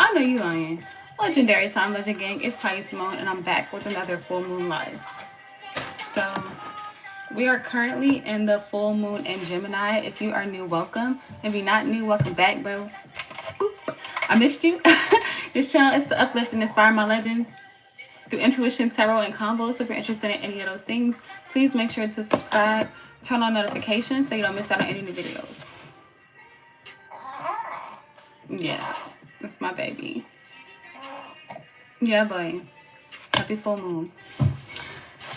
I know you lying. Legendary time, Legend Gang. It's Ty Simone, and I'm back with another full moon live. So we are currently in the full moon in Gemini. If you are new, welcome. If you're not new, welcome back, bro. I missed you. This channel is to uplift and inspire my legends through intuition, tarot, and combos. So if you're interested in any of those things, please make sure to subscribe, turn on notifications so you don't miss out on any new videos. Yeah, that's my baby. Yeah, boy. Happy full moon.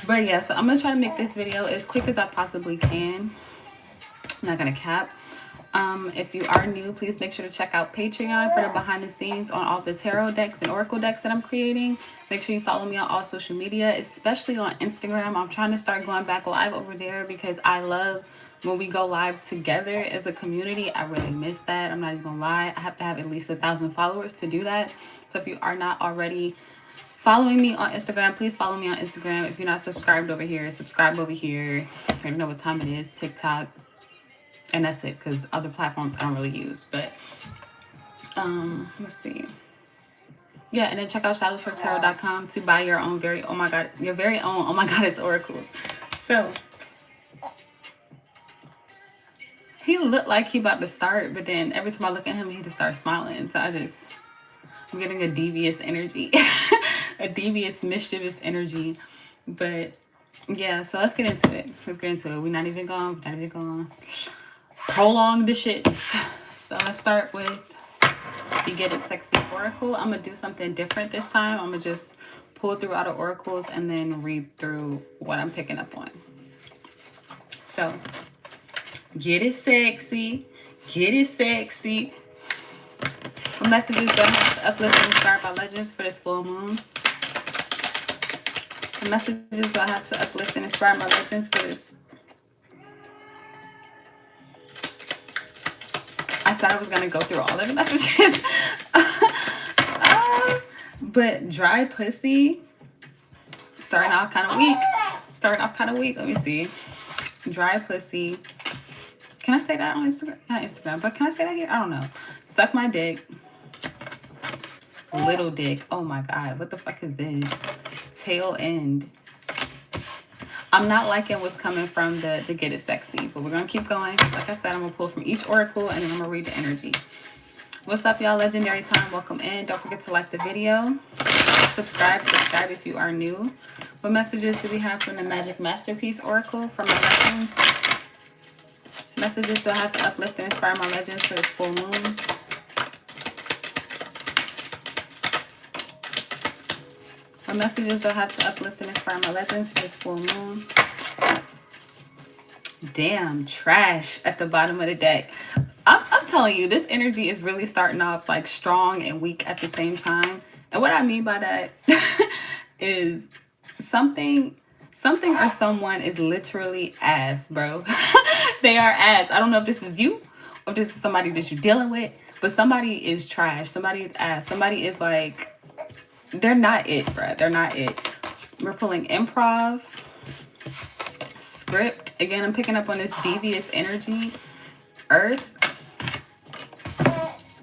But yeah, so I'm gonna try to make this video as quick as I possibly can. I'm not gonna cap. If you are new, please make sure to check out Patreon for the behind the scenes on all the tarot decks and oracle decks that I'm creating. Make sure you follow me on all social media, especially on Instagram. I'm trying to start going back live over there because I love when we go live together as a community. I really miss that. I'm not even gonna lie. I have to have at least 1,000 followers to do that. So if you are not already following me on Instagram, please follow me on Instagram. If you're not subscribed over here, subscribe over here. I don't know what time it is. TikTok. And that's it, because other platforms I don't really use. But let's see. Yeah, and then check out shadowsfortarot.com to buy your own very own oh my goddess oracles. So he looked like he about to start, but then every time I look at him, he just starts smiling. So I'm getting a devious energy. A devious, mischievous energy. But yeah, so let's get into it. We're not even gonna prolong the shits. So let's start with the Get It Sexy Oracle. I'm gonna do something different this time. I'm gonna just pull through all the oracles and then read through what I'm picking up on. So get it sexy. Get it sexy. What messages do I have to uplift and inspire my legends for this full moon? What messages do I have to uplift and inspire my legends for this? I said I was going to go through all of the messages. But dry pussy. Starting off kind of weak. Let me see. Dry pussy. Can I say that on Instagram? Not Instagram, but can I say that here? I don't know. Suck my dick. Little dick. Oh my God. What the fuck is this? Tail end. I'm not liking what's coming from the Get It Sexy, but we're going to keep going. Like I said, I'm going to pull from each oracle and then I'm going to read the energy. What's up, y'all? Legendary time. Welcome in. Don't forget to like the video. Subscribe if you are new. What messages do we have from the Magic Masterpiece Oracle from my legends? Messages do I have to uplift and inspire my legends for this full moon? What messages do I have to uplift and inspire my legends for this full moon? Damn, trash at the bottom of the deck. I'm telling you, this energy is really starting off like strong and weak at the same time. And what I mean by that is something or someone is literally ass, bro. They are ass. I don't know if this is you or if this is somebody that you're dealing with, but somebody is trash. Somebody is ass. Somebody is like, they're not it, bruh. They're not it. We're pulling improv, script. Again, I'm picking up on this devious energy, earth,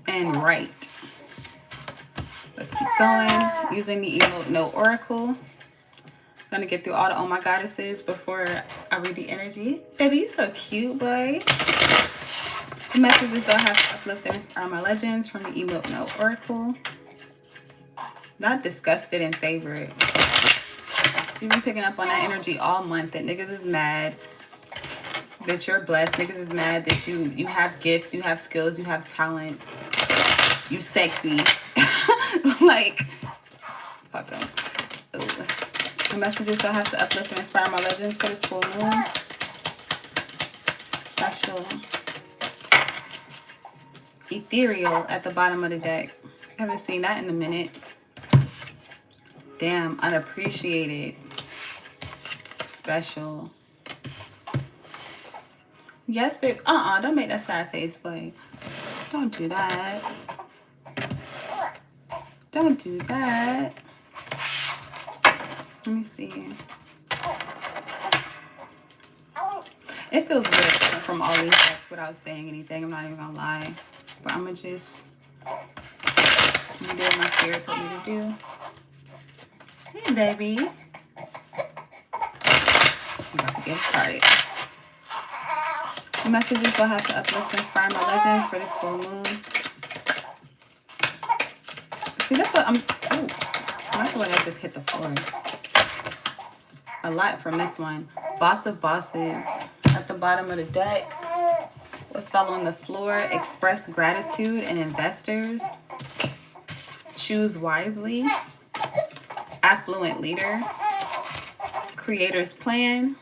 and right. Let's keep going. Using the Emote No Oracle. I'm gonna get through all the Oh My Goddesses before I read the energy. Baby, you so cute, boy. The messages do I have to uplift and inspire my legends from the Emote No Oracle. Not disgusted and favorite. You've been picking up on that energy all month that niggas is mad that you're blessed. Niggas is mad that you have gifts, you have skills, you have talents, you sexy. Like, fuck them. The messages I have to uplift and inspire my legends for this full moon. Special. Ethereal at the bottom of the deck. I haven't seen that in a minute. Damn, unappreciated. Special. Yes, babe. Don't make that sad face, boy. Don't do that. Don't do that. Let me see. It feels weird from all these decks without saying anything. I'm not even gonna lie. But I'm gonna just I'm doing what my spirit told me to do. Hey, baby. I'm about to get started. The messages will have to uplift and inspire my legends for this full moon. See, that's what I'm... Oh, I feel like I just hit the floor. A lot from this one. Boss of Bosses at the bottom of the deck. What fell on the floor? Express gratitude and investors. Choose wisely. Affluent leader. Creator's plan.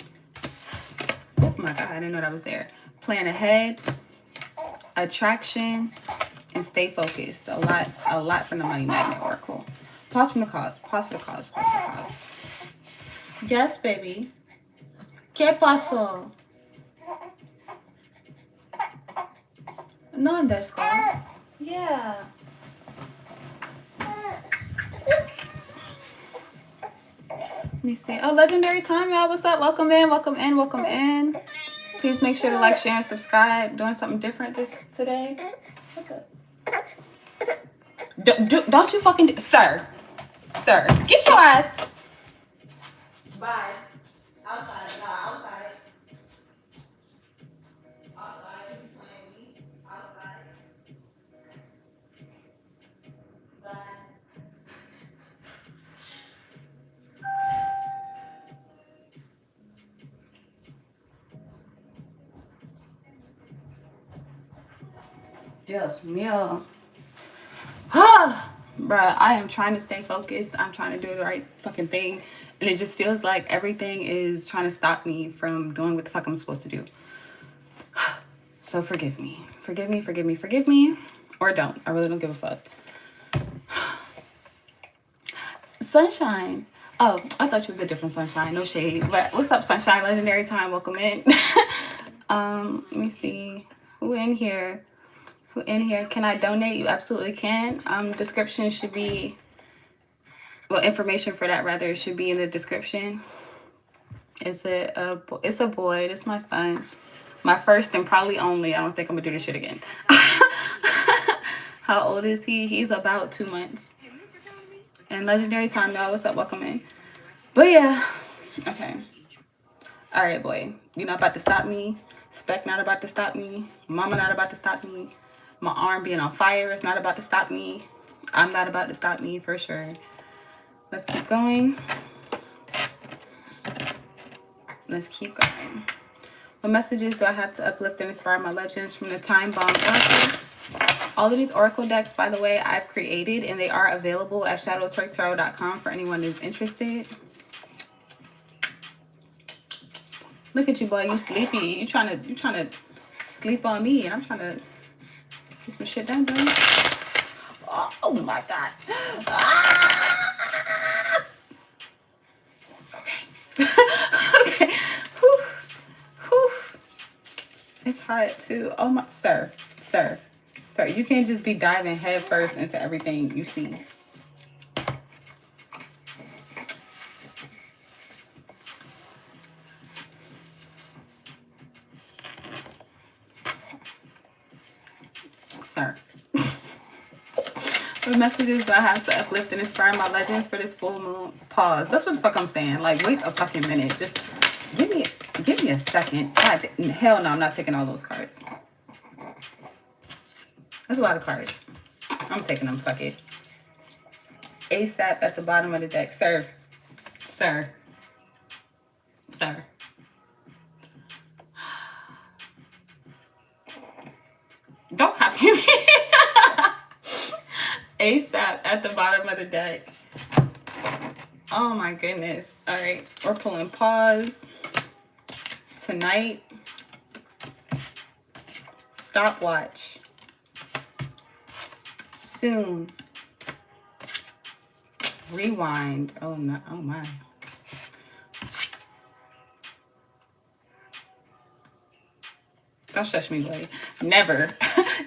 Oh my God, I didn't know that was there. Plan ahead. Attraction. And stay focused. A lot from the Money Magnet Oracle. Pause from the cause. Pause for the cause. Pause for the cause. Yes, baby. ¿Qué pasó? No, desu ka? Yeah. Let me see. Oh, legendary time, y'all. What's up? Welcome in. Welcome in. Welcome in. Please make sure to like, share, and subscribe. Doing something different today. Don't you fucking... Sir. Get your ass. Bye. Outside. No, outside. Outside. You playing me? Outside. Bye. Dios mío. Bruh, I am trying to stay focused. I'm trying to do the right fucking thing. And it just feels like everything is trying to stop me from doing what the fuck I'm supposed to do. So forgive me. Forgive me. Or don't. I really don't give a fuck. Sunshine. Oh, I thought you was a different Sunshine. No shade. But what's up, Sunshine? Legendary time. Welcome in. Let me see. Who in here? Can I donate? You absolutely can. Description should be, well, information for that rather should be in the description. It's a boy. It's my son, my first and probably only. I don't think I'm gonna do this shit again. How old is he? He's about 2 months. And legendary time, y'all. What's up? Welcome in. But yeah, okay. All right, boy. You're not about to stop me. Spec not about to stop me. Mama not about to stop me. My arm being on fire is not about to stop me. I'm not about to stop me for sure. Let's keep going. What messages do I have to uplift and inspire my legends from the Time Bomb Oracle? All of these Oracle decks, by the way, I've created and they are available at shadowtwerktarot.com for anyone who's interested. Look at you, boy. You sleepy. You trying to sleep on me, and I'm trying to get some shit done, bro. Oh my God. Okay. Okay. Whew. Whew. It's hot too. Oh my, sir. You can't just be diving head first into everything you see. Sir. The messages I have to uplift and inspire my legends for this full moon. Pause. That's what the fuck I'm saying. Like, wait a fucking minute. Just give me a second. God, hell no, I'm not taking all those cards. That's a lot of cards. I'm taking them. Fuck it. ASAP at the bottom of the deck. Sir. Don't copy me. ASAP at the bottom of the deck. Oh my goodness. All right. We're pulling pause. Tonight. Stopwatch. Soon. Rewind. Oh no. Oh my. Don't shush me, boy. Never.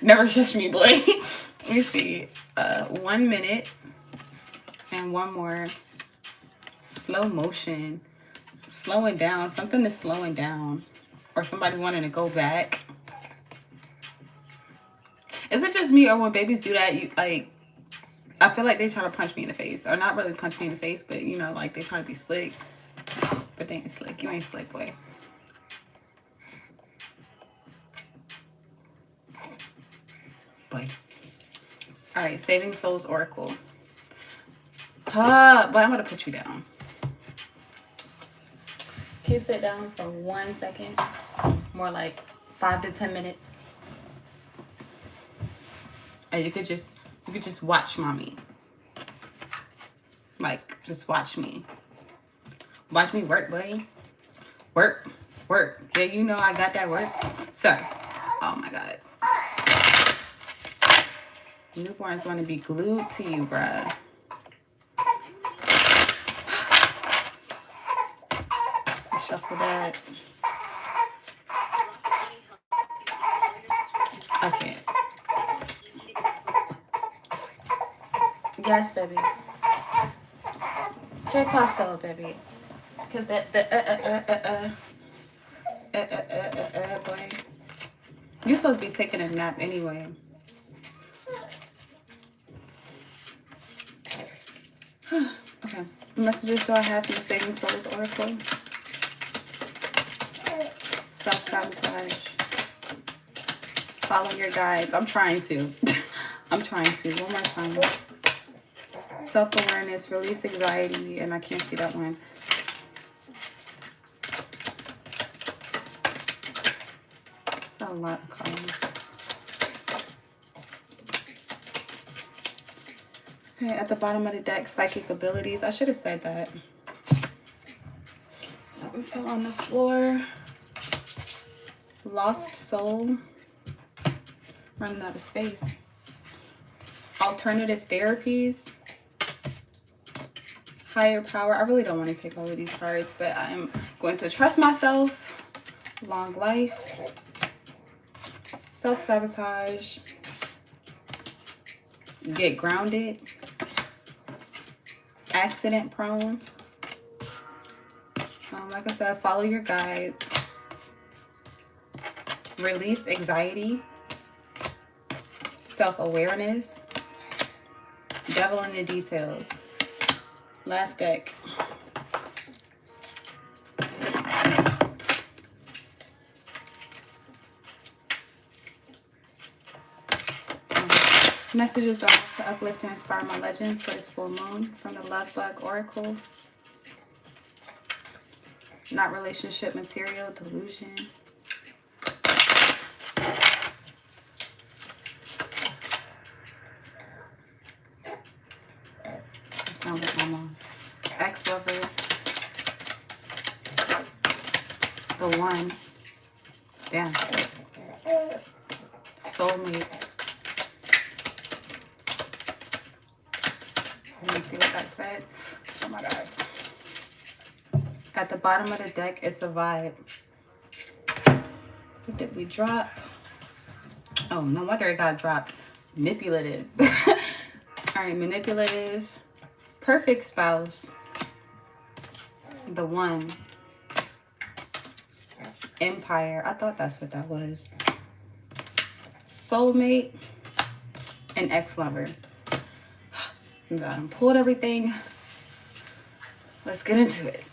Never shush me, boy. Let me see. 1 minute. And one more. Slow motion. Slowing down. Something is slowing down. Or somebody wanting to go back. Is it just me, or when babies do that, you like I feel like they try to punch me in the face. Or not really punch me in the face, but you know, like they try to be slick. But they ain't slick. You ain't slick, boy. Boy. Alright, Saving Souls Oracle. But I'm gonna put you down. Can you sit down for 1 second? More like 5 to 10 minutes. And you could just watch mommy. Like, just watch me. Watch me work, buddy. Work. Yeah, you know I got that work. Sir. Oh my God. Newborns want to be glued to you, bruh. Shuffle that. I can't. Yes, baby. Que paso, baby? Because boy. You're supposed to be taking a nap anyway. Okay. What messages do I have from the Saving Souls Oracle? Self-sabotage. Follow your guides. I'm trying to. I'm trying to. One more time. Self-awareness. Release anxiety. And I can't see that one. That's a lot of colors. Okay, at the bottom of the deck, psychic abilities. I should have said that. Something fell on the floor. Lost soul. Running out of space. Alternative therapies. Higher power. I really don't want to take all of these cards, but I'm going to trust myself. Long life. Self-sabotage. Get grounded. Accident prone. Like I said, follow your guides. Release anxiety. Self-awareness. Devil in the details. Last deck. Messages are to uplift and inspire my legends for this full moon from the Love Bug Oracle. Not relationship material, delusion. That sounds like my mom. Ex-lover. The one. Damn. Soulmate. Let me see what that said. Oh my God. At the bottom of the deck, it's a vibe. What did we drop? Oh, no wonder it got dropped. Manipulative. All right, manipulative. Perfect spouse. The one. Empire. I thought that's what that was. Soulmate. And ex-lover. I pulled everything. Let's get into it.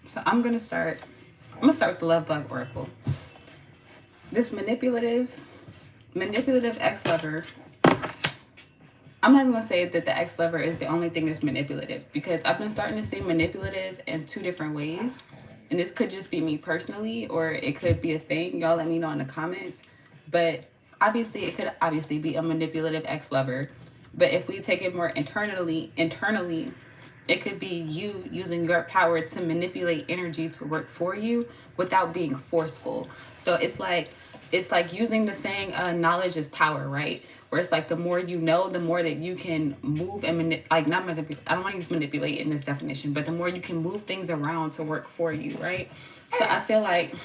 So I'm gonna start with the Love Bug Oracle. This manipulative ex-lover. I'm not even gonna say that the ex-lover is the only thing that's manipulative, because I've been starting to see manipulative in 2 different ways. And this could just be me personally, or it could be a thing. Y'all let me know in the comments. But obviously, it could obviously be a manipulative ex-lover. But if we take it more internally, it could be you using your power to manipulate energy to work for you without being forceful. So it's like using the saying, knowledge is power, right? Where it's like the more you know, the more that you can move and I don't want to use manipulate in this definition, but the more you can move things around to work for you, right? So I feel like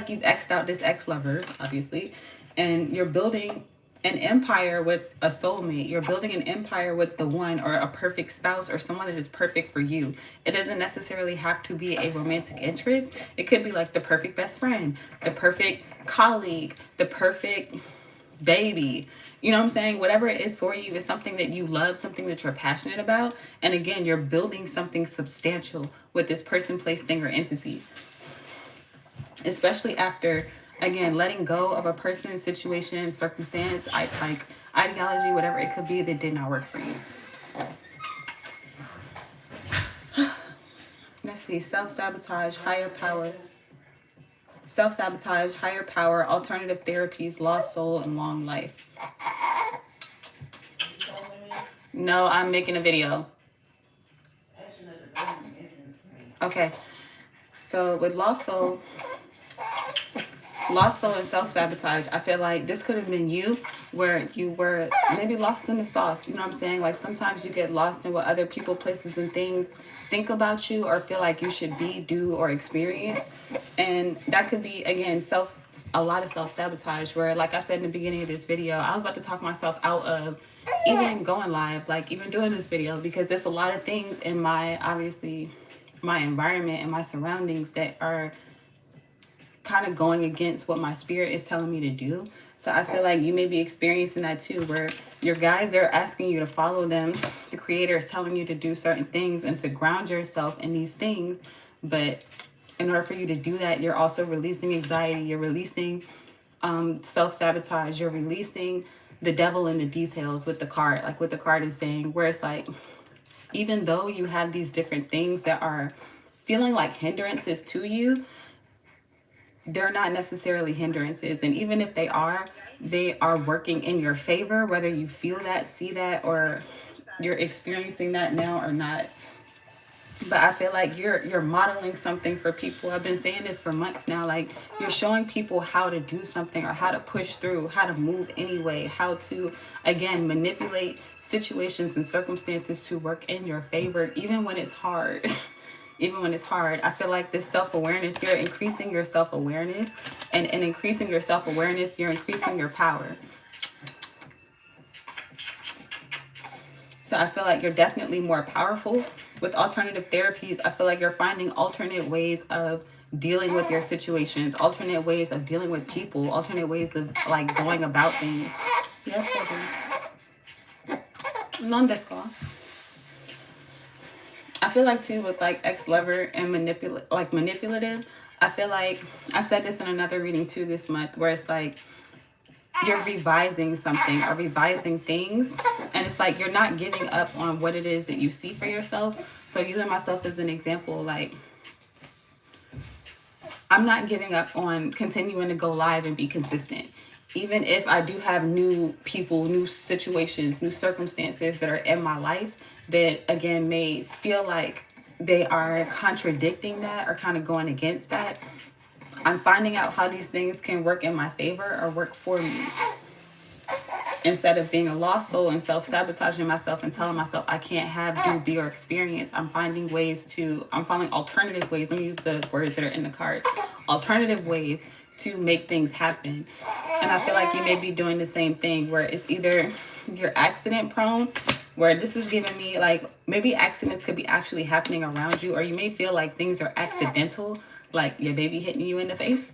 you've X'd out this ex-lover, obviously, and you're building an empire with a soulmate. You're building an empire with the one, or a perfect spouse, or someone that is perfect for you. It doesn't necessarily have to be a romantic interest. It could be like the perfect best friend, the perfect colleague, the perfect baby. You know what I'm saying? Whatever it is for you is something that you love, something that you're passionate about. And again, you're building something substantial with this person, place, thing, or entity. Especially after, again, letting go of a person, situation, circumstance, like ideology, whatever it could be that did not work for you. Let's see. Self-sabotage, higher power. Self-sabotage, higher power, alternative therapies, lost soul, and long life. No, I'm making a video. Okay. So with lost soul and self-sabotage, I feel like this could have been you, where you were maybe lost in the sauce. You know what I'm saying? Like sometimes you get lost in what other people, places, and things think about you or feel like you should be, do, or experience. And that could be, again, a lot of self-sabotage, where, like I said in the beginning of this video, I was about to talk myself out of even going live, like even doing this video, because there's a lot of things in my environment and my surroundings that are kind of going against what my spirit is telling me to do. So I feel like you may be experiencing that too, where your guides are asking you to follow them. The creator is telling you to do certain things and to ground yourself in these things. But in order for you to do that, you're also releasing anxiety. You're releasing self-sabotage. You're releasing the devil in the details with the card. Like what the card is saying, where it's like, even though you have these different things that are feeling like hindrances to you, they're not necessarily hindrances. And even if they are working in your favor, whether you feel that, see that, or you're experiencing that now or not. But I feel like you're modeling something for people. I've been saying this for months now. Like, you're showing people how to do something, or how to push through, how to move anyway, how to, again, manipulate situations and circumstances to work in your favor, even when it's hard. Even when it's hard. I feel like this self-awareness, you're increasing your self-awareness, and increasing your self-awareness, you're increasing your power. So I feel like you're definitely more powerful. With alternative therapies, I feel like you're finding alternate ways of dealing with your situations, alternate ways of dealing with people, alternate ways of like going about things. Yes, baby. Non-desco. I feel like too, with like ex-lover and manipulative, I feel like I've said this in another reading too this month, where it's like you're revising something or revising things, and it's like you're not giving up on what it is that you see for yourself. So using myself as an example, like I'm not giving up on continuing to go live and be consistent. Even if I do have new people, new situations, new circumstances that are in my life that, again, may feel like they are contradicting that or kind of going against that, I'm finding out how these things can work in my favor or work for me. Instead of being a lost soul and self-sabotaging myself and telling myself I can't have, do, be, or experience, I'm finding alternative ways. Let me use the words that are in the cards. Alternative ways to make things happen. And I feel like you may be doing the same thing, where it's either you're accident prone, where this is giving me like maybe accidents could be actually happening around you, or you may feel like things are accidental, like your baby hitting you in the face.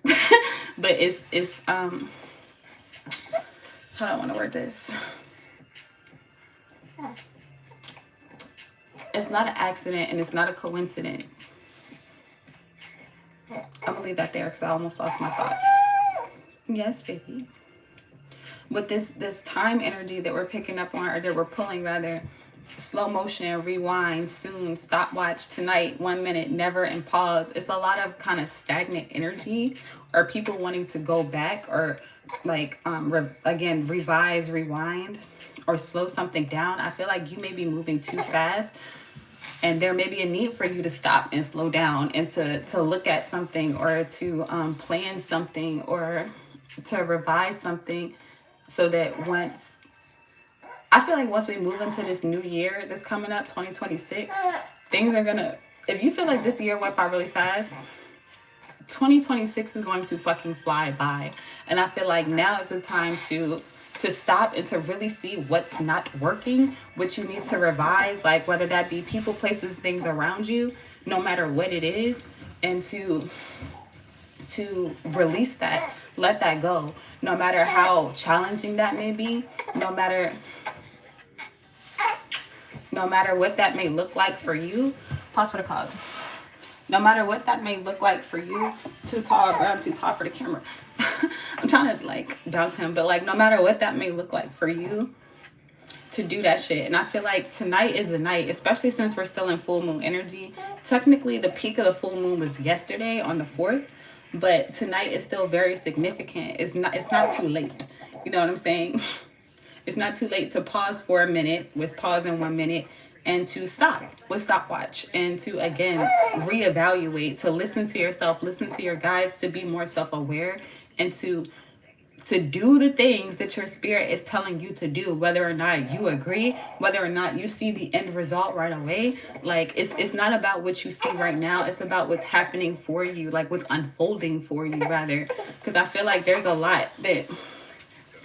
But it's how do I want to word this? It's not an accident and it's not a coincidence. I'm gonna leave that there because I almost lost my thought. Yes, baby. With this time energy that we're picking up on, or that we're pulling rather, slow motion, rewind, soon, stopwatch, tonight, 1 minute, never, and pause. It's a lot of kind of stagnant energy, or people wanting to go back, or like again, revise, rewind, or slow something down. I feel like you may be moving too fast, and there may be a need for you to stop and slow down, and to look at something, or to plan something, or to revise something, so that once we move into this new year that's coming up, 2026, things are gonna, if you feel like this year went by really fast, 2026 is going to fucking fly by. And I feel like now is the time to stop and to really see what's not working, what you need to revise, like whether that be people, places, things around you, no matter what it is, and to to release that, let that go, no matter how challenging that may be, no matter what that may look like for you. Pause for the cause. No matter what that may look like for you. Too tall, bro. I'm too tall for the camera. I'm trying to like bounce him, but like no matter what that may look like for you, to do that shit. And I feel like tonight is the night, especially since we're still in full moon energy. Technically the peak of the full moon was yesterday on the 4th, but tonight is still very significant. It's not too late. You know what I'm saying? It's not too late to pause for a minute with pause in 1 minute, and to stop with stopwatch, and to again reevaluate, to listen to yourself, listen to your guides, to be more self-aware, and to do the things that your spirit is telling you to do, whether or not you agree, whether or not you see the end result right away. Like it's not about what you see right now, it's about what's happening for you, like what's unfolding for you rather. Because I feel like there's a lot that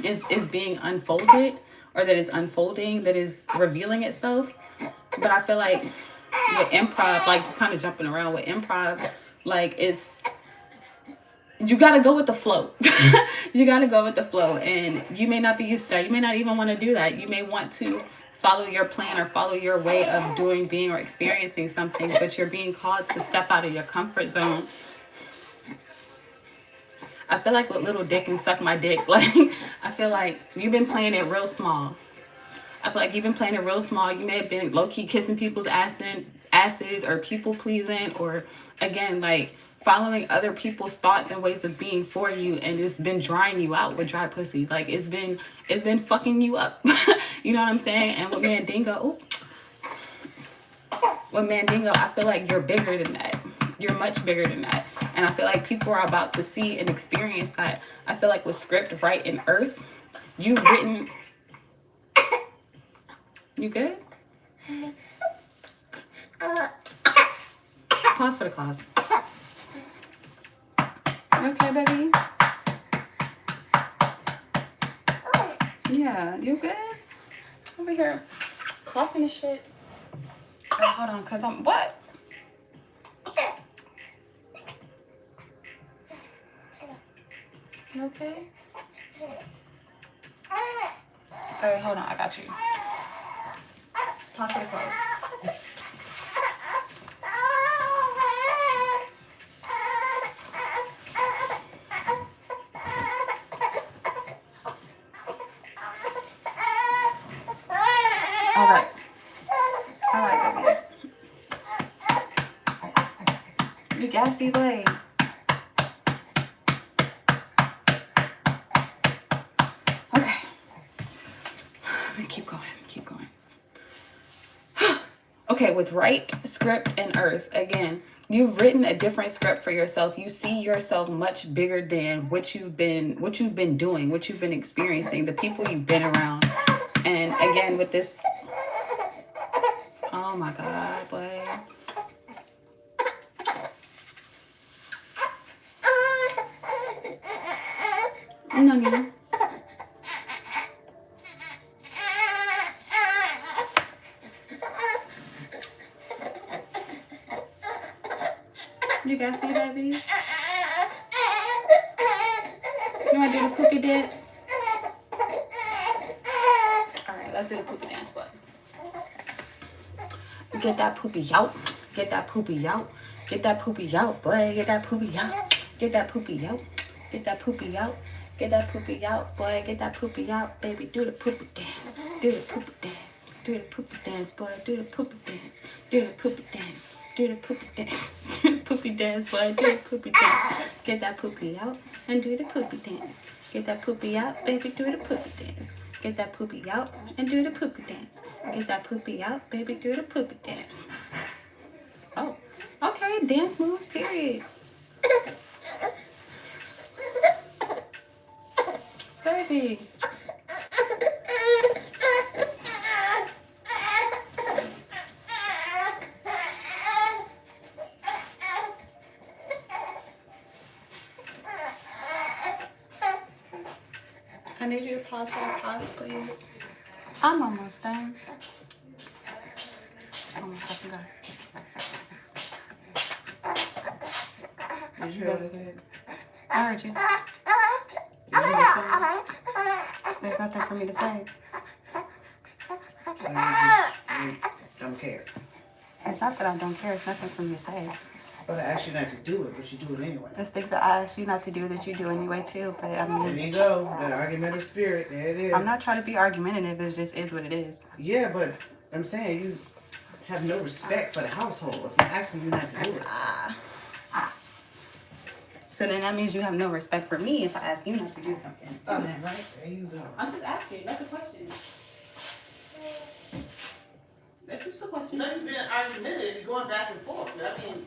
is being unfolded, or that is unfolding, that is revealing itself. But I feel like with improv, like just kind of jumping around with improv, like you got to go with the flow. You got to go with the flow. And you may not be used to that. You may not even want to do that. You may want to follow your plan or follow your way of doing, being, or experiencing something, but you're being called to step out of your comfort zone. I feel like with Little Dick and Suck My Dick, like, I feel like you've been playing it real small. I feel like you've been playing it real small. You may have been low-key kissing people's asses, or people pleasing, or again, like following other people's thoughts and ways of being for you, and it's been drying you out with dry pussy. Like it's been fucking you up. You know what I'm saying? And with Mandingo, I feel like you're bigger than that. You're much bigger than that. And I feel like people are about to see and experience that. I feel like with Script, Right, and Earth, you've written... You good? Pause for the cause. You okay, baby? Yeah, you good? Over here coughing and shit. Oh, hold on, because I'm... What? You okay? Alright, hold on, I got you. Pause for the close. Alright. Alright, baby. You gassy, boy. Okay. Let me keep going. Okay, with Right, Script, and Earth, again, you've written a different script for yourself. You see yourself much bigger than what you've been doing, what you've been experiencing, the people you've been around. And again, with this, oh my God, boy. No. You guys see, baby? You want to do the poopy dance? Alright, let's do the poopy dance, bud. Get that poopy out. Get that poopy out. Get that poopy out, boy. Get that poopy out. Get that poopy out. Get that poopy out. Get that poopy out, boy. Get that poopy out, baby. Do the poopy dance. Do the poopy dance. Do the poopy dance, boy. Do the poopy dance. Do the poopy dance. Do the poopy dance. Do the poopy dance, boy. Do the poopy dance. Get that poopy out and do the poopy dance. Get that poopy out, baby. Do the poopy dance. Get that poopy out and do the poopy dance. Get that poopy out, baby. Do the poopy dance. Oh, okay. Dance moves, period. Baby. I need you to pause for the pause, please. I'm almost done. Oh my fucking God. Did you go to bed? I heard you. There's nothing for me to say. So you don't care. It's not that I don't care. It's nothing for me to say. But I asked you not to do it, but you do it anyway. There's things that I ask you not to do that you do anyway too. But I mean, there you go. That argumentative spirit. There it is. I'm not trying to be argumentative. It just is what it is. Yeah, but I'm saying you have no respect for the household if I'm asking you not to do it. So then that means you have no respect for me if I ask you not to do something. Right? There you go. I'm just asking. That's a question. That's just a question. No, you've been argumentative. You're going back and forth. I mean,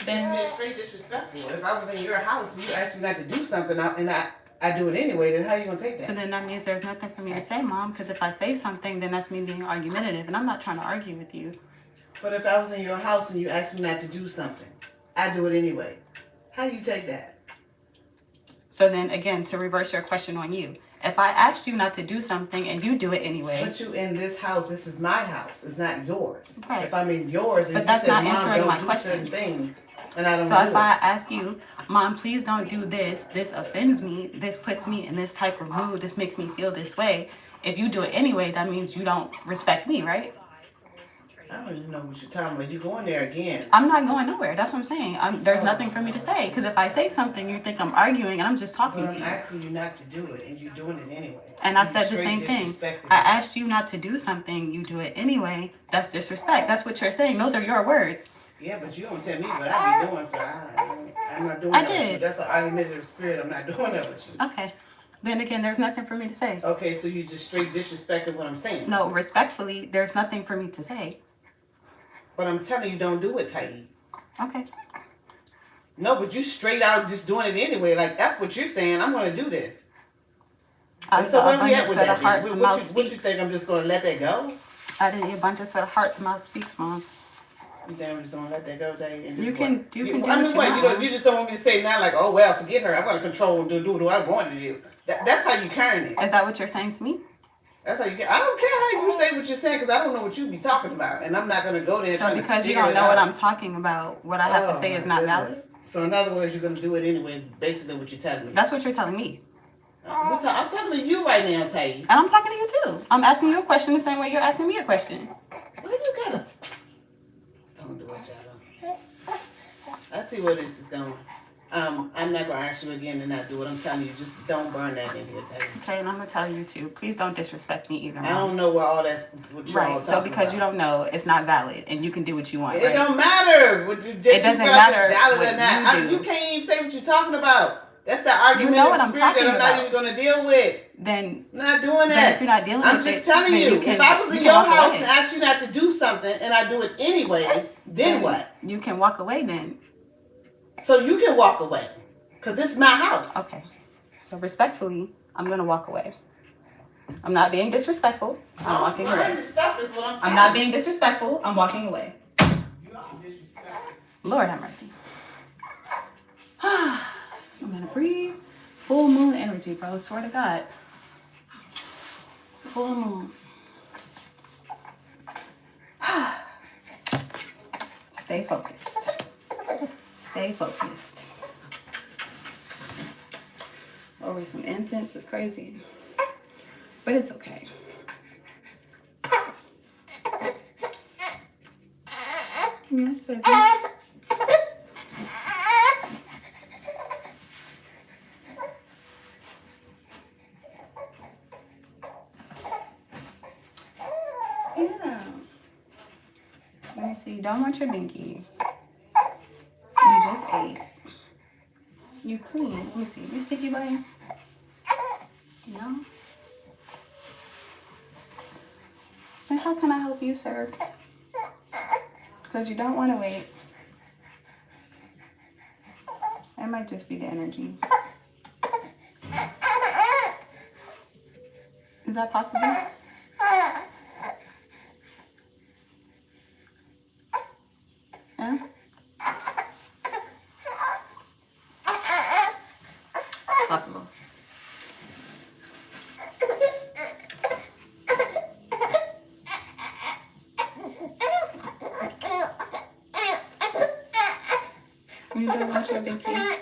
Then you're being straight disrespectful. If I was in your house and you asked me not to do something and I do it anyway, then how are you going to take that? So then that means there's nothing for me to say, Mom, because if I say something, then that's me being argumentative, and I'm not trying to argue with you. But if I was in your house and you asked me not to do something, I do it anyway. How do you take that? So then, again, to reverse your question on you, if I asked you not to do something and you do it anyway. But you in this house, this is my house. It's not yours. Right. If I'm in yours and but you that's said, not Mom, answering don't my do question. certain things, and I don't So do if it. I ask you, Mom, please don't do this. This offends me. This puts me in this type of mood. This makes me feel this way. If you do it anyway, that means you don't respect me, right? I don't even know what you're talking about. You're going there again. I'm not going nowhere. That's what I'm saying. There's nothing for me to say. Because if I say something, you think I'm arguing, and I'm just talking But to I'm you. asking you not to do it, and you're doing it anyway. And So I said the same thing. I asked you not to do something. You do it anyway. That's disrespect. That's what you're saying. Those are your words. Yeah, but you don't tell me what I be doing, so I'm not doing I that with you. did. That's an argumentative spirit. I'm not doing that with you. Okay. Then again, there's nothing for me to say. Okay, so you just straight disrespected what I'm saying. No, respectfully, there's nothing for me to say. But I'm telling you, don't do it, Taib. Okay. No, but you straight out just doing it anyway. Like, F what you're saying. I'm going to do this. And so where we at with that? What you think? I'm just going to let that go? I didn't. Abundance of the heart, the mouth speaks, Mom. You think I'm just going to let that go, Taib? And just You can do I mean, what what? you want. You just don't want me to say now, like, oh, well, forget her. I'm going to control and do what I want to do. That's how you carry it. Is that what you're saying to me? That's how you get. I don't care how you say what you're saying because I don't know what you be talking about, and I'm not gonna go there. So because you don't know what I'm talking about, what I have to say is not valid. So in other words, you're gonna do it anyways. Basically, what you're telling me. That's what you're telling me. I'm talking to you right now, Tay. And I'm talking to you too. I'm asking you a question the same way you're asking me a question. Where you gotta? Don't do it, y'all. I see where this is going. I'm not gonna ask you again to not do it. I'm telling you, just don't burn that in here, Tay. Okay, and I'm gonna tell you too. Please don't disrespect me either. Mom. I don't know where all that's what you're all right. talking So because about. you don't know, it's not valid, and you can do what you want. It right? don't matter. It doesn't matter what you do. You can't even say what you're talking about. That's the argument. You know what I'm spirit talking that I'm about. not even going to deal with. Then I'm not doing then that. if you're not dealing I'm with just it, telling then you. If I was in your house and asked you not to do something and I do it anyways, then what? You can walk away then. So you can walk away. Because it's my house. Okay. So respectfully, I'm going to walk away. I'm not being disrespectful. I'm walking away. Stuff is what I'm I'm not being disrespectful. I'm walking away. Lord have mercy. I'm going to breathe. Full moon energy, bro. Swear to God. Full moon. Stay focused. Stay focused. Over some incense is crazy. But it's okay. Yes, baby. Yeah. Let me see. Don't want your binky. You just ate. You clean. Let me see. You sticky buddy? No? And how can I help you, sir? Because you don't want to wait. It might just be the energy. Is that possible? Huh? It's possible. You don't want your binky.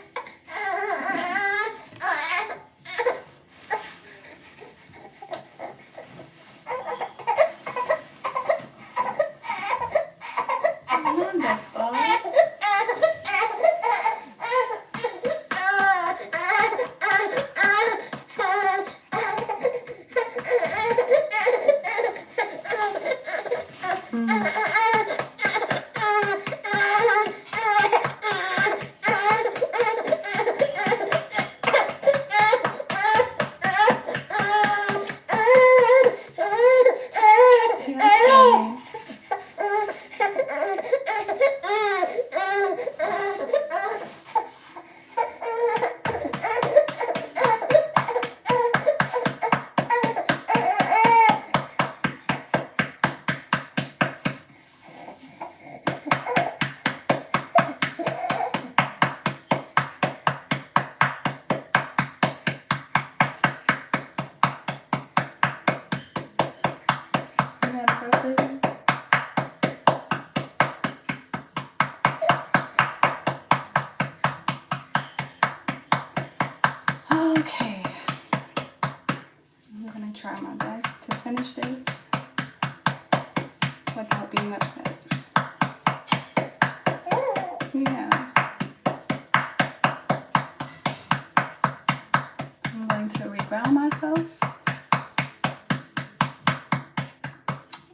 flavor. Okay. I'm gonna try my best to finish this without being upset. Yeah. I'm going to reground myself.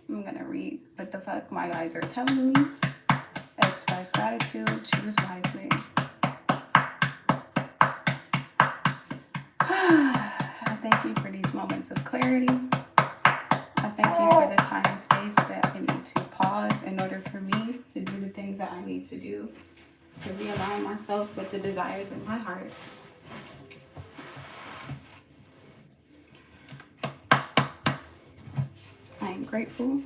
I'm gonna read what the fuck my guys are telling me. Express gratitude, choose wisely. I thank you for these moments of clarity. I thank you for the time and space that I need to pause in order for me to do the things that I need to do to realign myself with the desires in my heart. I am grateful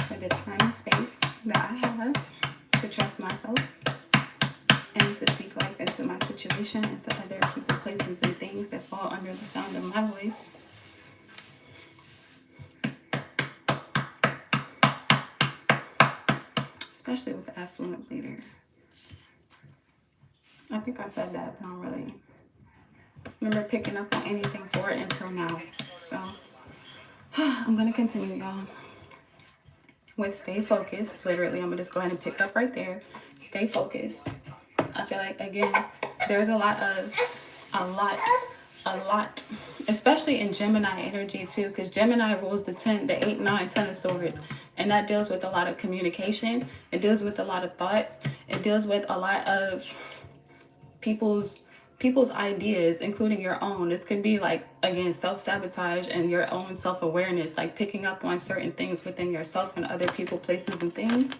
for the time and space that I have to trust myself and to speak life into my situation and to other people, places, and things that fall under the sound of my voice. Especially with the affluent leader. I think I said that, but I don't really remember picking up on anything for it until now. So I'm going to continue, y'all, with stay focused. Literally, I'm going to just go ahead and pick up right there. Stay focused. I feel like, again, there's a lot, especially in Gemini energy too, because Gemini rules the 10, the 8, 9, 10 of swords. And that deals with a lot of communication. It deals with a lot of thoughts. It deals with a lot of people's ideas, including your own. This could be like, again, self-sabotage and your own self-awareness, like picking up on certain things within yourself and other people, places, and things.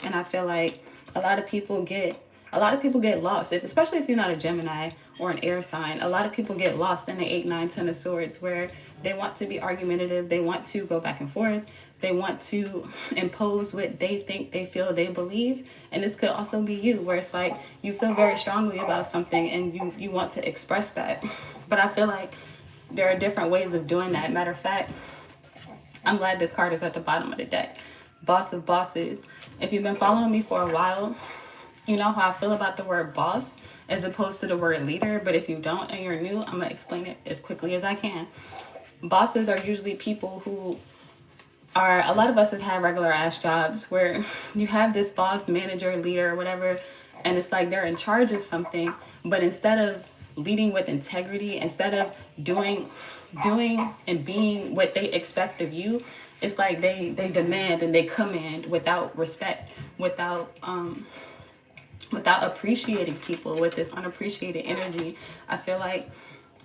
And I feel like a lot of people get lost, especially if you're not a Gemini or an air sign. A lot of people get lost in the 8, 9, 10 of swords, where they want to be argumentative, they want to go back and forth, they want to impose what they think, they feel, they believe. And this could also be you, where it's like you feel very strongly about something and you want to express that. But I feel like there are different ways of doing that. Matter of fact, I'm glad this card is at the bottom of the deck. Boss of bosses. If you've been following me for a while, you know how I feel about the word boss as opposed to the word leader. But if you don't and you're new, I'm going to explain it as quickly as I can. Bosses are usually people who are, a lot of us have had regular ass jobs where you have this boss, manager, leader, or whatever, and it's like they're in charge of something, but instead of leading with integrity, instead of doing and being what they expect of you, it's like they demand and they command without respect, without appreciating people, with this unappreciated energy. I feel like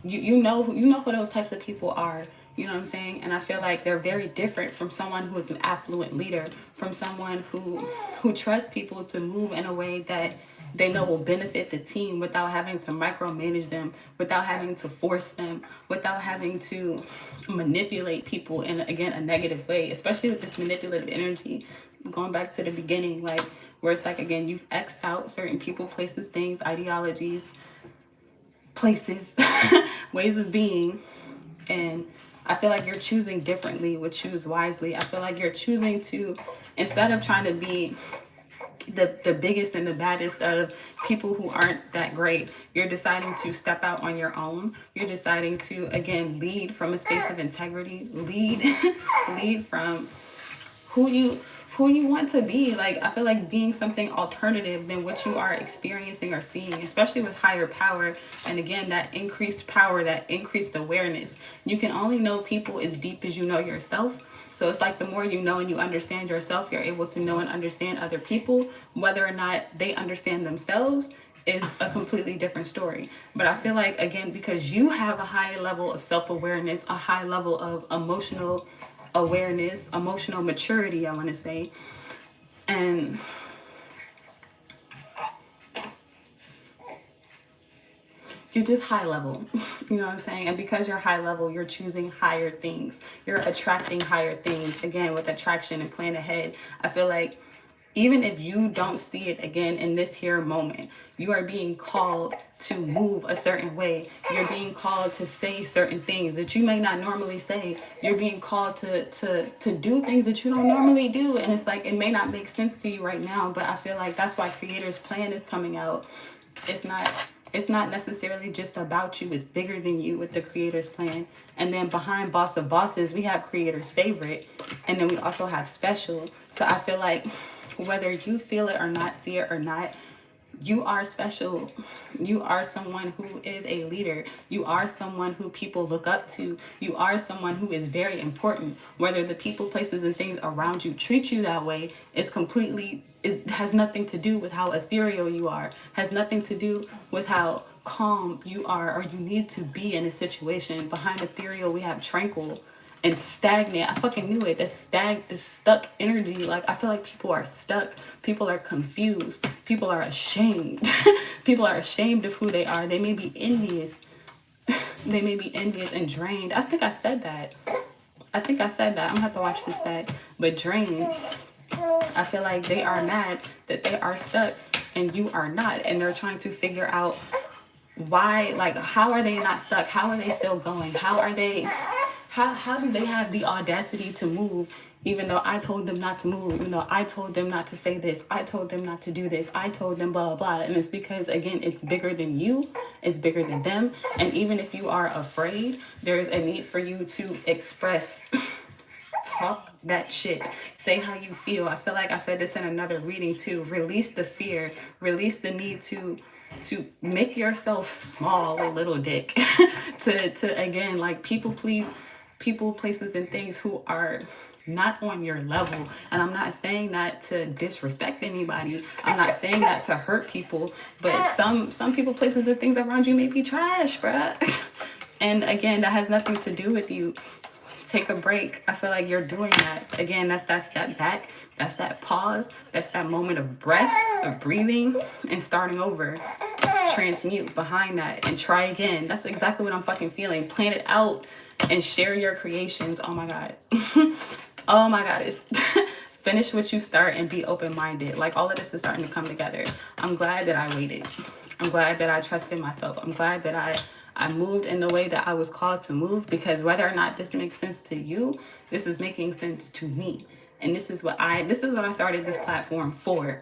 you know who those types of people are. You know what I'm saying? And I feel like they're very different from someone who is an affluent leader, from someone who trusts people to move in a way that they know will benefit the team without having to micromanage them, without having to force them, without having to manipulate people in, again, a negative way, especially with this manipulative energy. Going back to the beginning, like, where it's like, again, you've X'd out certain people, places, things, ideologies, places, ways of being. And I feel like you're choosing differently with choose wisely. I feel like you're choosing to, instead of trying to be the biggest and the baddest of people who aren't that great, you're deciding to step out on your own. You're deciding to, again, lead from a space of integrity, lead from who you want to be. Like, I feel like being something alternative than what you are experiencing or seeing, especially with higher power. And again, that increased power, that increased awareness. You can only know people as deep as you know yourself. So it's like the more you know and you understand yourself, you're able to know and understand other people. Whether or not they understand themselves is a completely different story. But I feel like, again, because you have a high level of self-awareness, a high level of emotional awareness, emotional maturity, I want to say, and you're just high level, you know what I'm saying? And because you're high level, you're choosing higher things, you're attracting higher things. Again, with attraction and plan ahead, I feel like even if you don't see it again in this here moment, you are being called to move a certain way. You're being called to say certain things that you may not normally say. You're being called to do things that you don't normally do. And it's like, it may not make sense to you right now, but I feel like that's why Creator's Plan is coming out. It's not necessarily just about you. It's bigger than you with the Creator's Plan. And then behind Boss of Bosses, we have Creator's Favorite. And then we also have Special. So I feel like whether you feel it or not, see it or not, you are special. You are someone who is a leader. You are someone who people look up to. You are someone who is very important. Whether the people, places, and things around you treat you that way is completely, it has nothing to do with how ethereal you are. Has nothing to do with how calm you are or you need to be in a situation. Behind ethereal, we have tranquil and stagnant. I fucking knew it. This stuck energy. Like, I feel like people are stuck. People are confused. People are ashamed. People are ashamed of who they are. They may be envious. They may be envious and drained. I think I said that. I'm gonna have to watch this back. But drained. I feel like they are mad that they are stuck and you are not. And they're trying to figure out why, like, how are they not stuck? How are they still going? How do they have the audacity to move even though I told them not to move, even though I told them not to say this, I told them not to do this, I told them blah, blah, blah. And it's because, again, it's bigger than you, it's bigger than them. And even if you are afraid, there's a need for you to express, talk that shit, say how you feel. I feel like I said this in another reading too. Release the fear, release the need to make yourself small, a little dick. to again, like, people please people, places, and things who are not on your level. And I'm not saying that to disrespect anybody. I'm not saying that to hurt people. But some people, places, and things around you may be trash, bruh. And again, that has nothing to do with you. Take a break. I feel like you're doing that. Again, that's that step back. That's that pause. That's that moment of breath, of breathing, and starting over. Transmute behind that and try again. That's exactly what I'm fucking feeling. Plan it out and share your creations. Oh my God. Oh my God. It's finish what you start and be open-minded. Like, all of this is starting to come together. I'm glad that I waited. I'm glad that I trusted myself. I'm glad that I moved in the way that I was called to move, because whether or not this makes sense to you, this is making sense to me. And this is what I started this platform for.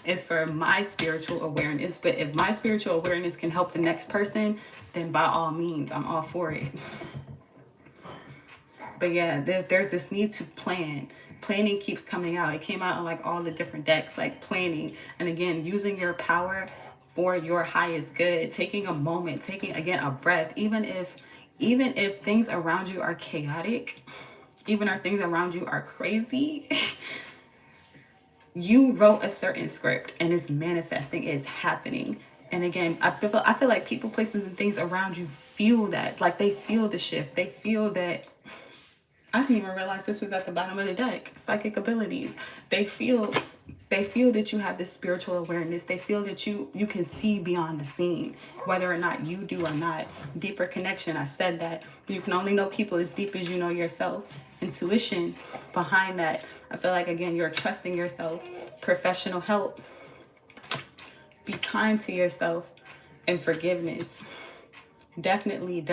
It's for my spiritual awareness. But if my spiritual awareness can help the next person, then by all means, I'm all for it. But yeah, there's this need to plan. Planning keeps coming out. It came out on like all the different decks, like planning. And again, using your power for your highest good, taking a moment, taking, again, a breath, even if things around you are chaotic, even if things around you are crazy, you wrote a certain script and it's manifesting, it's happening. And again, I feel like people, places, and things around you feel that. Like, they feel the shift. They feel that. I didn't even realize this was at the bottom of the deck. Psychic abilities. They feel that you have this spiritual awareness. They feel that you can see beyond the scene, whether or not you do or not. Deeper connection. I said that. You can only know people as deep as you know yourself. Intuition behind that. I feel like, again, you're trusting yourself. Professional help. Be kind to yourself. And forgiveness. Definitely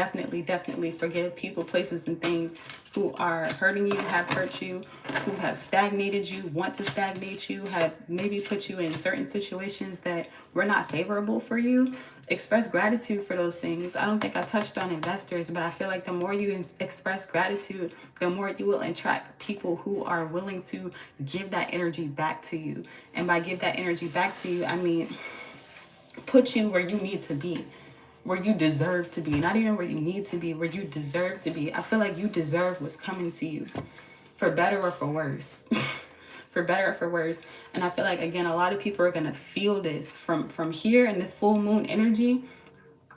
forgive people, places, and things who are hurting you, have hurt you, who have stagnated you, want to stagnate you, have maybe put you in certain situations that were not favorable for you. Express gratitude for those things. I don't think I touched on investors, but I feel like the more you express gratitude, the more you will attract people who are willing to give that energy back to you. And by give that energy back to you, I mean put you where you need to be. Where you deserve to be. Not even where you need to be, where you deserve to be. I feel like you deserve what's coming to you. For better or for worse. For better or for worse. And I feel like, again, a lot of people are going to feel this from here in this full moon energy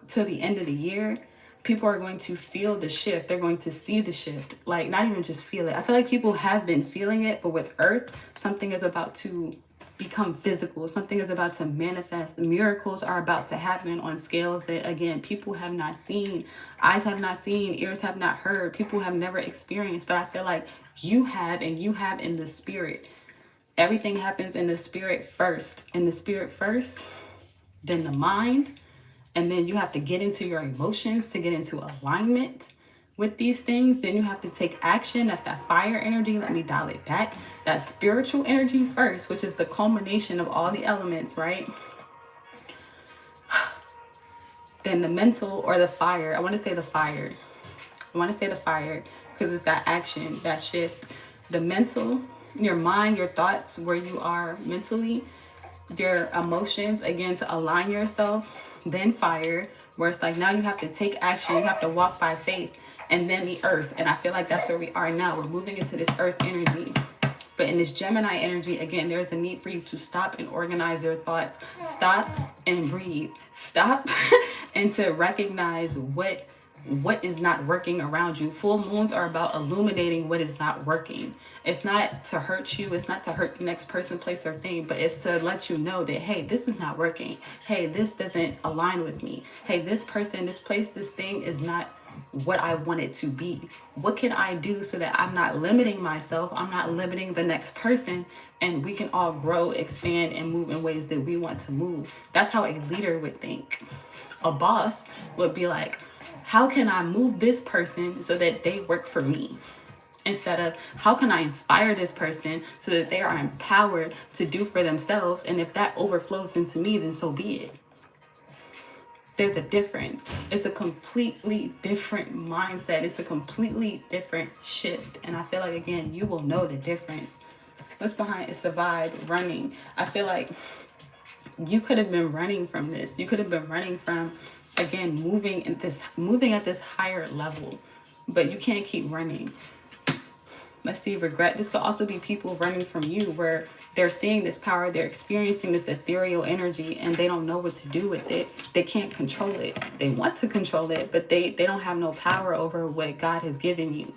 to the end of the year. People are going to feel the shift. They're going to see the shift. Like, not even just feel it. I feel like people have been feeling it, but with Earth, something is about to become physical. Something is about to manifest. Miracles are about to happen on scales that, again, people have not seen, eyes have not seen, ears have not heard, people have never experienced. But I feel like you have, and you have in the spirit. Everything happens in the spirit first. In the spirit first, then the mind, and then you have to get into your emotions to get into alignment with these things. Then you have to take action. That's that fire energy. Let me dial it back. That spiritual energy first, which is the culmination of all the elements, right? Then the mental, or the fire. I want to say the fire. I want to say the fire because it's that action, that shift. The mental, your mind, your thoughts, where you are mentally, your emotions, again, to align yourself. Then fire, where it's like now you have to take action, you have to walk by faith. And then the earth, and I feel like that's where we are now. We're moving into this earth energy. But in this Gemini energy, again, there's a need for you to stop and organize your thoughts. Stop and breathe. Stop and to recognize what is not working around you. Full moons are about illuminating what is not working. It's not to hurt you. It's not to hurt the next person, place, or thing, but it's to let you know that, hey, this is not working. Hey, this doesn't align with me. Hey, this person, this place, this thing is not what I want it to be. What can I do so that I'm not limiting myself? I'm not limiting the next person, and we can all grow, expand, and move in ways that we want to move. That's how a leader would think. A boss would be like, how can I move this person so that they work for me? Instead of, how can I inspire this person so that they are empowered to do for themselves? And if that overflows into me, then so be it. There's a difference. It's a completely different mindset. It's a completely different shift. And I feel like, again, you will know the difference. What's behind it? Survive, running. I feel like you could have been running from this. You could have been running from, again, moving at this higher level. But you can't keep running. Let's see, regret. This could also be people running from you, where they're seeing this power, they're experiencing this ethereal energy, and they don't know what to do with it. They can't control it. They want to control it, but they don't have no power over what God has given you,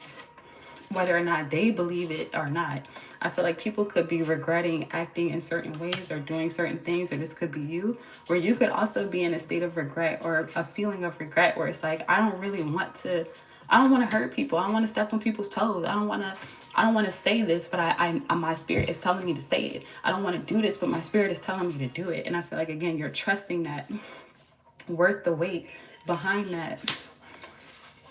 whether or not they believe it or not. I feel like people could be regretting acting in certain ways or doing certain things, or this could be you, where you could also be in a state of regret or a feeling of regret where it's like, I don't want to hurt people. I don't want to step on people's toes. I don't want to say this, but my spirit is telling me to say it. I don't want to do this, but my spirit is telling me to do it. And I feel like, again, you're trusting that, worth the wait behind that.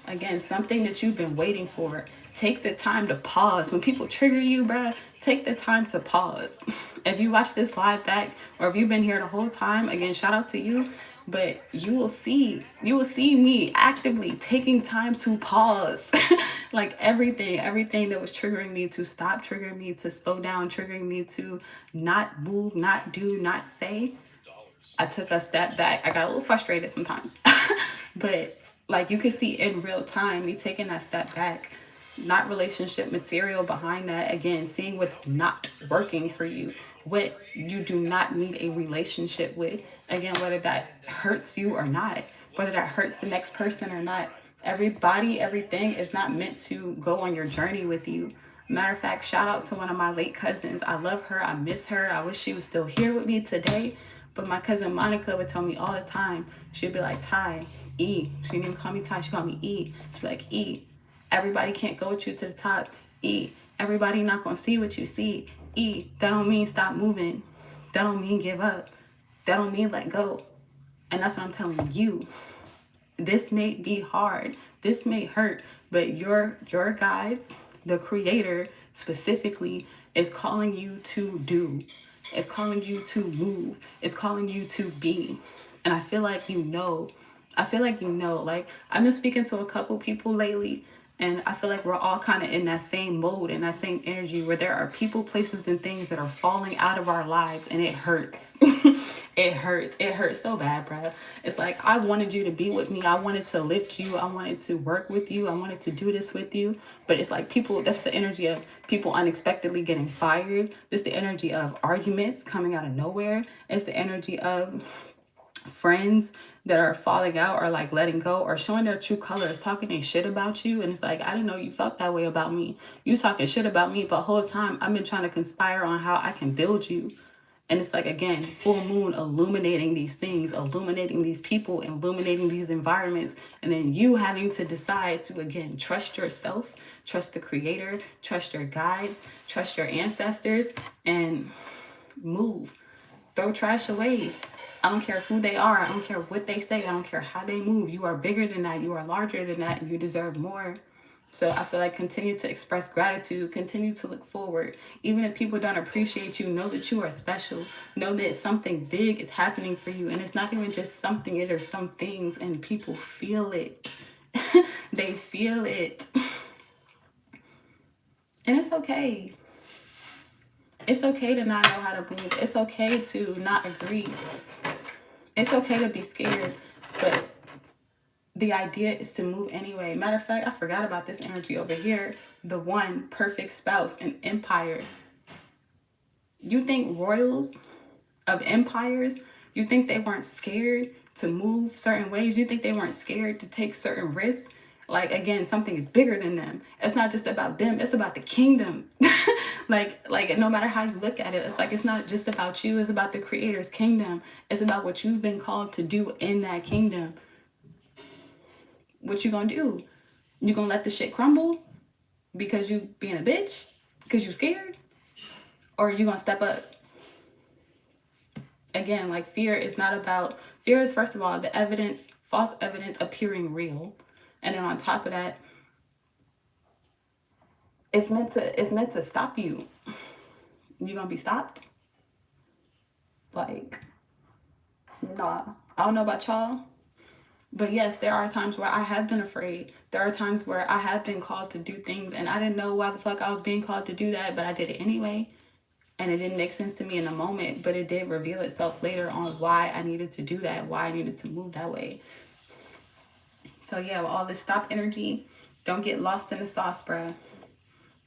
Again, something that you've been waiting for. Take the time to pause. When people trigger you, bruh, take the time to pause. If you watch this live back, or if you've been here the whole time, again, shout out to you. But you will see me actively taking time to pause. Like everything that was triggering me to stop, triggering me to slow down, triggering me to not move, not do, not say. I took a step back. I got a little frustrated sometimes. But like, you can see in real time, me taking that step back, not relationship material behind that. Again, seeing what's not working for you, what you do not need a relationship with. Again, whether that hurts you or not, whether that hurts the next person or not. Everybody, everything is not meant to go on your journey with you. Matter of fact, shout out to one of my late cousins. I love her. I miss her. I wish she was still here with me today. But my cousin Monica would tell me all the time, she'd be like, Ty, E. She didn't even call me Ty. She called me E. She'd be like, E. Everybody can't go with you to the top. E. Everybody not going to see what you see. E. That don't mean stop moving. That don't mean give up. That don't mean let go. And that's what I'm telling you. This may be hard. This may hurt. But your guides, the creator specifically, is calling you to do. It's calling you to move. It's calling you to be. And I feel like you know. Like, I've been speaking to a couple people lately, and I feel like we're all kind of in that same mode, in that same energy, where there are people, places, and things that are falling out of our lives, and it hurts. It hurts. It hurts so bad, bro. It's like, I wanted you to be with me. I wanted to lift you. I wanted to work with you. I wanted to do this with you. But it's like people, that's the energy of people unexpectedly getting fired. It's the energy of arguments coming out of nowhere. It's the energy of friends that are falling out, or like letting go, or showing their true colors, talking a shit about you. And it's like, I didn't know you felt that way about me. You talking shit about me, but the whole time I've been trying to conspire on how I can build you. And it's like, again, full moon illuminating these things, illuminating these people, illuminating these environments. And then you having to decide to, again, trust yourself, trust the creator, trust your guides, trust your ancestors, and move. Throw trash away. I don't care who they are. I don't care what they say. I don't care how they move. You are bigger than that. You are larger than that. And you deserve more. So I feel like continue to express gratitude, continue to look forward. Even if people don't appreciate you, know that you are special. Know that something big is happening for you. And it's not even just something, it are some things, and people feel it. They feel it. And it's okay. It's okay to not know how to move. It's okay to not agree. It's okay to be scared. But the idea is to move anyway. Matter of fact, I forgot about this energy over here. The one perfect spouse, an empire. You think royals of empires, you think they weren't scared to move certain ways? You think they weren't scared to take certain risks? Like, again, something is bigger than them. It's not just about them. It's about the kingdom. like no matter how you look at it, it's like, it's not just about you. It's about the creator's kingdom. It's about what you've been called to do in that kingdom. What you gonna do? You gonna let the shit crumble because you being a bitch? Because you scared? Or are you gonna step up? Again, like, fear is not about... Fear is, first of all, the evidence, false evidence appearing real. And then on top of that, it's meant to stop you. You gonna be stopped? Like, nah. I don't know about y'all. But yes, there are times where I have been afraid. There are times where I have been called to do things and I didn't know why the fuck I was being called to do that, but I did it anyway. And it didn't make sense to me in the moment, but it did reveal itself later on why I needed to do that, why I needed to move that way. So yeah, with all this stop energy, don't get lost in the sauce, bruh.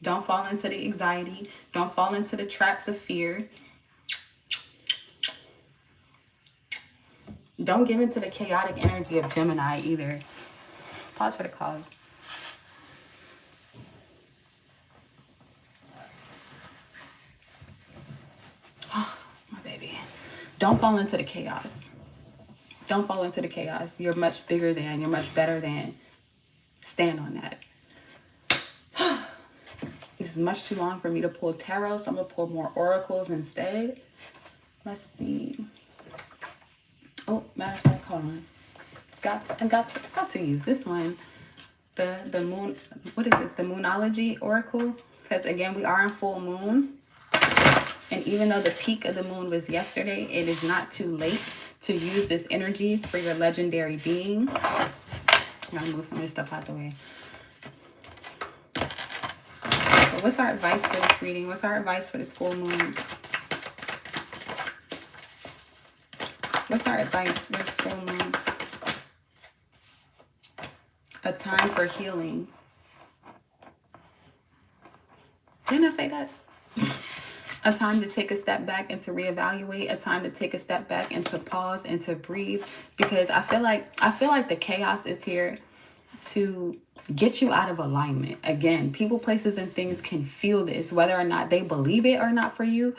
Don't fall into the anxiety. Don't fall into the traps of fear. Don't give into the chaotic energy of Gemini either. Pause for the cause. Oh, my baby. Don't fall into the chaos. Don't fall into the chaos. You're much bigger than. You're much better than. Stand on that. This is much too long for me to pull tarot, so I'm going to pull more oracles instead. Let's see. Oh, matter of fact, hold on. I got to use this one. The moon, what is this? The Moonology Oracle. Because again, we are in full moon. And even though the peak of the moon was yesterday, it is not too late to use this energy for your legendary being. I'm going to move some of this stuff out the way. But what's our advice for this reading? What's our advice for this full moon? What's our advice for this full moon? A time for healing. Didn't I say that? A time to take a step back and to reevaluate. A time to take a step back and to pause and to breathe. Because I feel like the chaos is here to get you out of alignment. Again, people, places, and things can feel this, whether or not they believe it or not for you.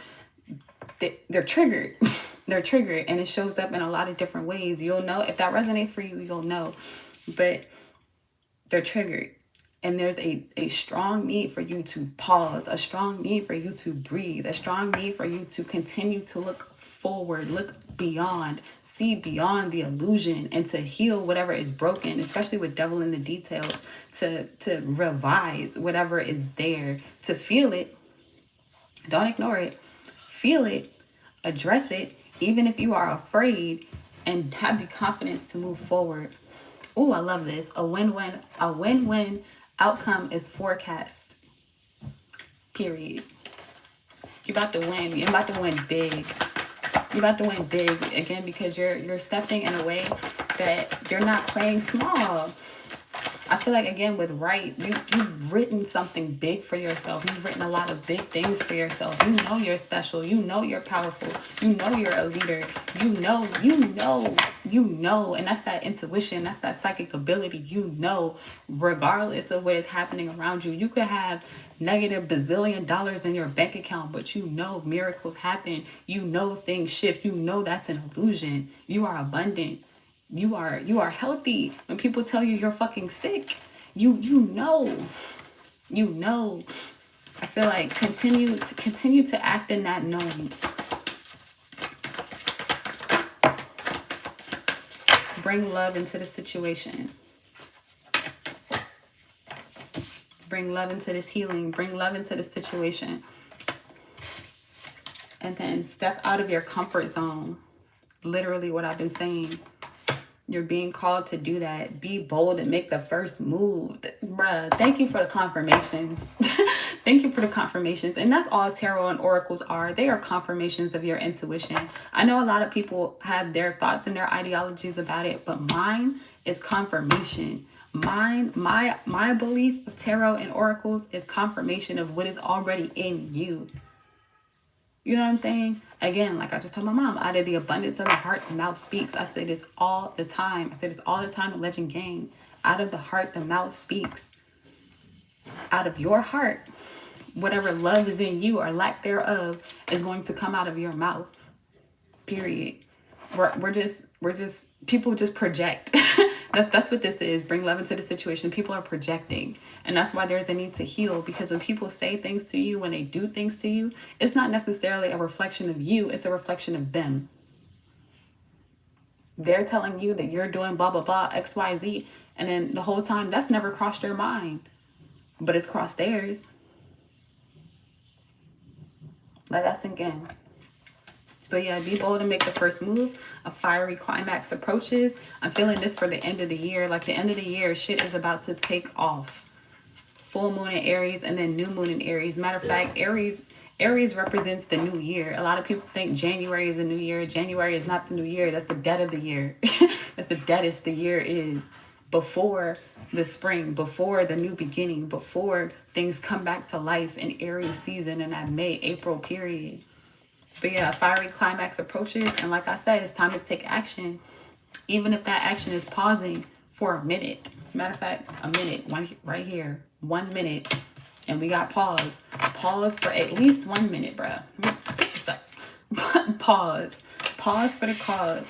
They're triggered. They're triggered, and it shows up in a lot of different ways. You'll know if that resonates for you. You'll know, but they're triggered. And there's a strong need for you to pause, a strong need for you to breathe, a strong need for you to continue to look forward, look beyond, see beyond the illusion, and to heal whatever is broken, especially with devil in the details, to revise whatever is there, to feel it. Don't ignore it. Feel it, address it, even if you are afraid, and have the confidence to move forward. Oh, I love this. A win-win outcome is forecast. Period. You're about to win. You're about to win big. You're about to win big again because you're stepping in a way that you're not playing small. I feel like, again, with right, you've written something big for yourself. You've written a lot of big things for yourself. You know you're special. You know you're powerful. You know you're a leader. You know you know, and that's that intuition, that's that psychic ability. You know, regardless of what is happening around you, you could have negative bazillion dollars in your bank account, but you know miracles happen. You know things shift. You know that's an illusion. You are abundant. You are healthy. When people tell you you're fucking sick, you know. You know. I feel like continue to act in that knowing. Bring love into the situation. Bring love into this healing. Bring love into the situation. And then step out of your comfort zone. Literally what I've been saying. You're being called to do that. Be bold and make the first move. Bruh, thank you for the confirmations. Thank you for the confirmations. And that's all tarot and oracles are. They are confirmations of your intuition. I know a lot of people have their thoughts and their ideologies about it, but mine is confirmation. My belief of tarot and oracles is confirmation of what is already in you. You know what I'm saying? Again, like I just told my mom, out of the abundance of the heart, the mouth speaks. I say this all the time. I say this all the time to Legend Gang. Out of the heart, the mouth speaks. Out of your heart, whatever love is in you or lack thereof is going to come out of your mouth. Period. We're just people just project. That's what this is. Bring love into the situation. People are projecting. And that's why there's a need to heal. Because when people say things to you, when they do things to you, it's not necessarily a reflection of you. It's a reflection of them. They're telling you that you're doing blah, blah, blah, X, Y, Z. And then the whole time, that's never crossed their mind. But it's crossed theirs. Let that sink in. But yeah, be bold and make the first move. A fiery climax approaches. I'm feeling this for the end of the year. Like the end of the year, shit is about to take off. Full moon in Aries and then new moon in Aries. Matter of fact, Aries represents the new year. A lot of people think January is the new year. January is not the new year. That's the dead of the year. That's the deadest the year is. Before the spring, before the new beginning, before things come back to life in Aries season in that May, April period. But yeah, a fiery climax approaches. And like I said, it's time to take action. Even if that action is pausing for a minute. Matter of fact, a minute, one right here. 1 minute. And we got pause. Pause for at least 1 minute, bruh. Pause. Pause for the cause.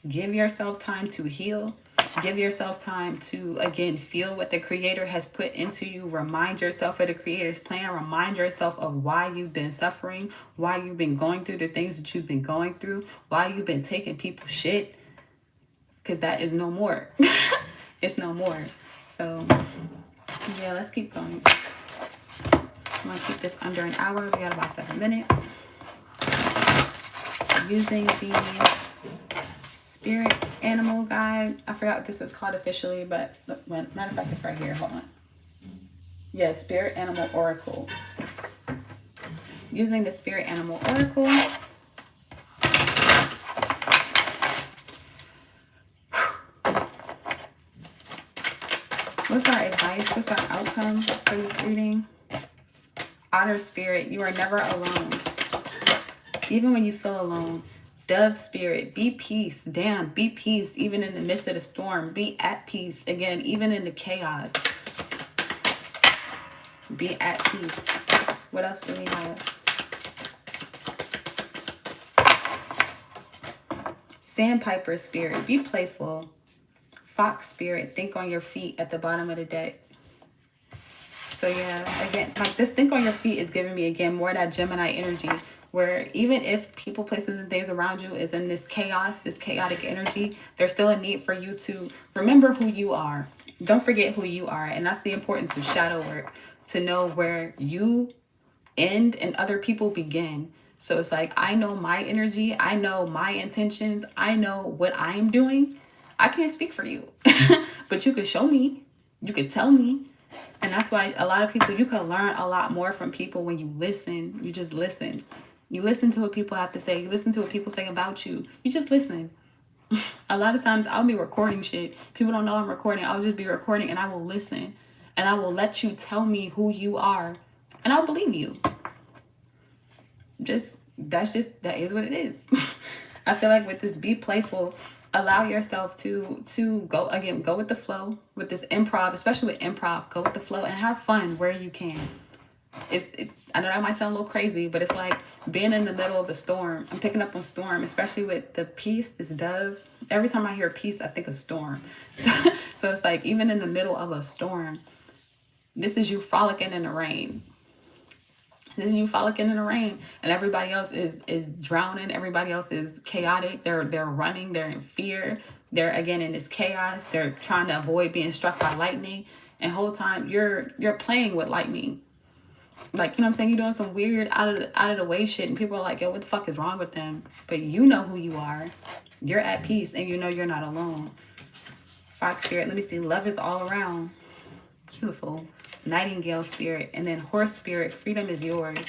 Give yourself time to heal. Give yourself time to, again, feel what the Creator has put into you. Remind yourself of the Creator's plan. Remind yourself of why you've been suffering, why you've been going through the things that you've been going through, why you've been taking people's shit. Because that is no more. It's no more. So, yeah, let's keep going. I'm going to keep this under an hour. We got about 7 minutes. Using the spirit animal guide. I forgot what this is called officially, but matter of fact, it's right here. Hold on. Yeah, spirit animal oracle. Using the spirit animal oracle. What's our advice? What's our outcome for this reading? Otter spirit, you are never alone. Even when you feel alone. Dove spirit, be peace. Damn, be peace even in the midst of the storm. Be at peace. Again, even in the chaos. Be at peace. What else do we have? Sandpiper spirit, be playful. Fox spirit, think on your feet at the bottom of the deck. So yeah, again, like this think on your feet is giving me, again, more of that Gemini energy. Where even if people, places, and things around you is in this chaos, this chaotic energy, there's still a need for you to remember who you are. Don't forget who you are. And that's the importance of shadow work. To know where you end and other people begin. So it's like, I know my energy. I know my intentions. I know what I'm doing. I can't speak for you. But you could show me. You could tell me. And that's why a lot of people, you can learn a lot more from people when you listen. You just listen. You listen to what people have to say. You listen to what people say about you. You just listen. A lot of times I'll be recording shit. People don't know I'm recording. I'll just be recording and I will listen. And I will let you tell me who you are. And I'll believe you. That is what it is. I feel like with this be playful, allow yourself to go with the flow with this improv, especially with improv. Go with the flow and have fun where you can. I know that might sound a little crazy, but it's like being in the middle of a storm. I'm picking up on storm, especially with the peace, this dove. Every time I hear peace, I think of storm. So it's like even in the middle of a storm, this is you frolicking in the rain. This is you frolicking in the rain, and everybody else is drowning. Everybody else is chaotic. They're running. They're in fear. They're again in this chaos. They're trying to avoid being struck by lightning. And whole time you're playing with lightning. Like, you know what I'm saying? You're doing some weird out of the way shit, and people are like, yo, what the fuck is wrong with them? But you know who you are. You're at peace, and you know you're not alone. Fox spirit, let me see. Love is all around. Beautiful. Nightingale spirit, and then horse spirit. Freedom is yours.